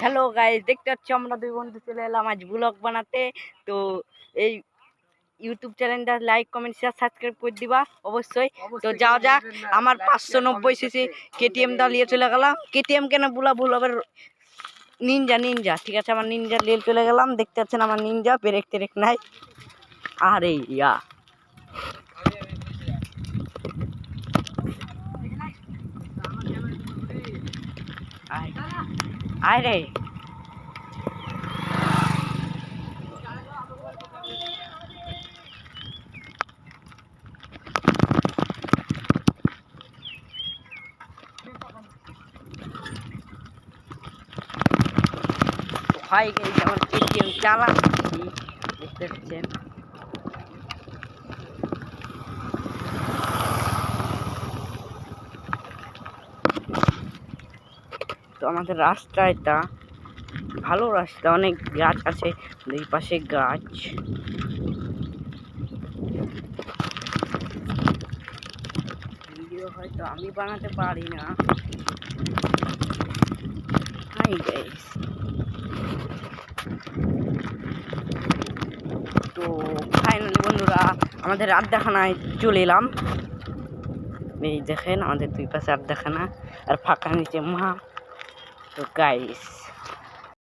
Hello guys, দেখতে পাচ্ছ আমরা দুই বন্ধু চলে এলাম আজ ব্লগ বানাতে। তো এই ইউটিউব চ্যানেলটা লাইক কমেন্ট শেয়ার সাবস্ক্রাইব করে দিবা অবশ্যই। তো যাও যাক, আমার 590 সিসি কেটিএম দা নিয়ে চলে গেলাম। কেটিএম কেন ভুল হবে, নিনজা ঠিক আছে, আমার নিনজা নিয়ে চলে গেলাম। দেখতে পাচ্ছেন আমার নিনজা, ব্রেক টেরেক নাই। আরে ইয়া আয় রে, হয় গেছে আমার কেটিএম চালাচ্ছি, দেখতে পাচ্ছেন। তো আমাদের রাস্তা এটা ভালো রাস্তা, অনেক গাছ আছে দুই পাশে গাছ। ভিডিও হয়তো আমি বানাতে পারি না। হাই গাইস, তো ফাইনালি বন্ধুরা আমাদের আড্ডাখানায় চলে এলাম। এই দেখেন আমাদের দুই পাশে আড্ডাখানা আর ফাঁকা নিচে মা। তো গাইস